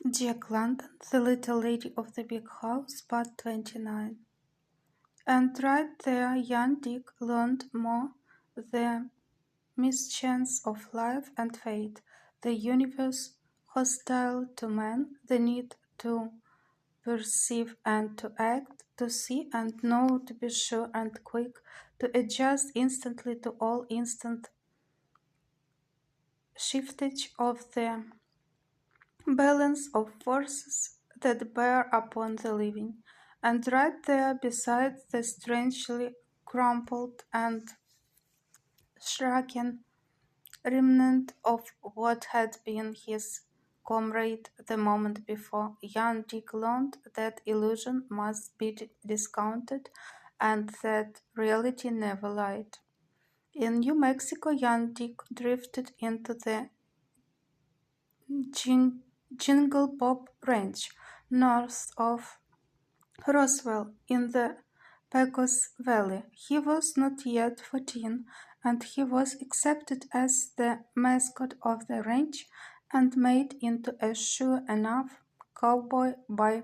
Jack London, The Little Lady of the Big House, Part 29. And right there young Dick learned more the mischance of life and fate, the universe hostile to man, the need to perceive and to act, to see and know, to be sure and quick, to adjust instantly to all instant shiftage of the balance of forces that bear upon the living, and right there beside the strangely crumpled and shrunken remnant of what had been his comrade the moment before, young Dick learned that illusion must be discounted and that reality never lied. In New Mexico, young Dick drifted into the Jingle Pop Ranch, north of Roswell in the Pecos Valley. He was not yet 14, and he was accepted as the mascot of the ranch and made into a sure enough cowboy by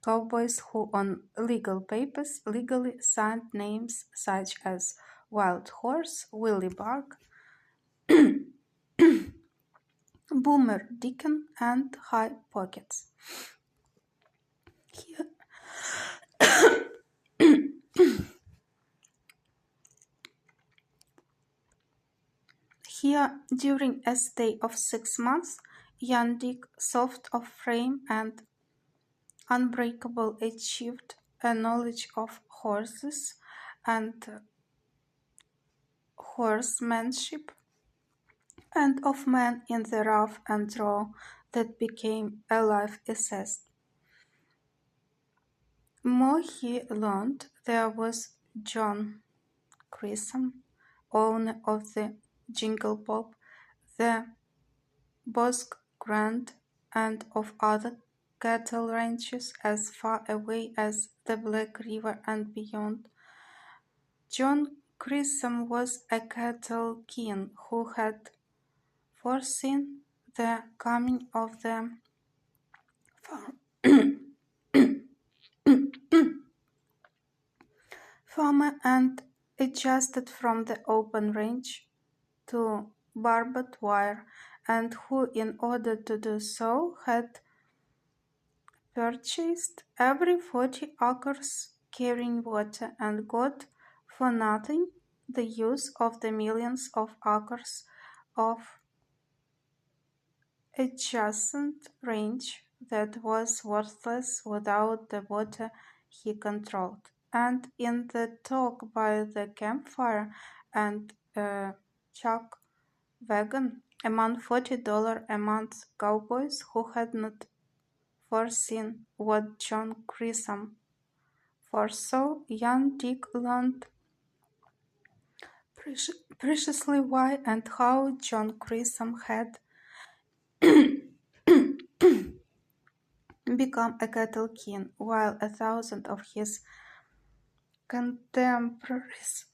cowboys who on legal papers legally signed names such as Wild Horse, Willie Bark, Boomer Deacon, and High Pockets. Here, during a stay of 6 months, young Dick, soft of frame and unbreakable, achieved a knowledge of horses and horsemanship, and of men in the rough and raw that became a life assessed. More he learned. There was John Grissom, owner of the Jingle Pop, the Bosque Grande, and of other cattle ranches as far away as the Black River and beyond. John Grissom was a cattle king who had foreseen the coming of the farmer and adjusted from the open range to barbed wire, and who, in order to do so, had purchased every 40 acres carrying water and got for nothing the use of the millions of acres of adjacent range that was worthless without the water he controlled. And in the talk by the campfire and chuck wagon among $40 a month cowboys who had not foreseen what John Grissom foresaw, young Dick learned preciously why and how John Grissom had become a cattle king, while 1,000 of his contemporaries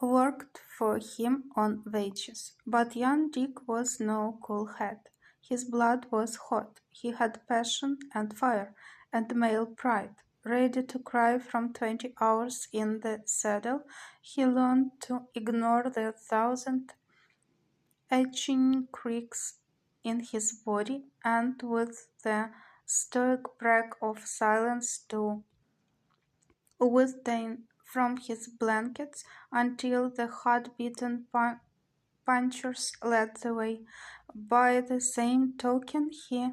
worked for him on wages. But young Dick was no cool head. His blood was hot. He had passion and fire and male pride. Ready to cry from 20 hours in the saddle, he learned to ignore the 1,000 etching creaks in his body, and with the stoic brag of silence to withstand from his blankets until the hard-beaten punchers led the way. By the same token, he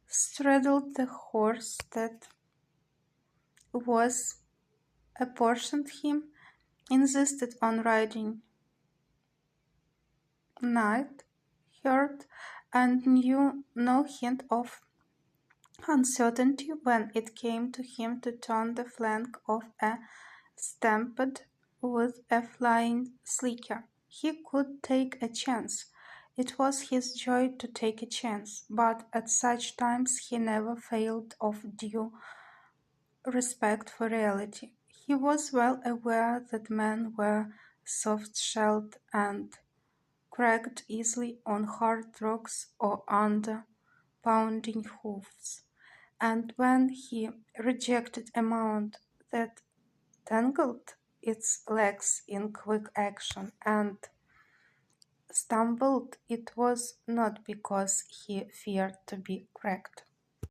straddled the horse that was apportioned him, insisted on riding night, heard, and knew no hint of uncertainty when it came to him to turn the flank of a stampede with a flying slicker. He could take a chance. It was his joy to take a chance, but at such times he never failed of due respect for reality. He was well aware that men were soft-shelled and cracked easily on hard rocks or under pounding hoofs, and when he rejected a mount that tangled its legs in quick action and stumbled, it was not because he feared to be cracked.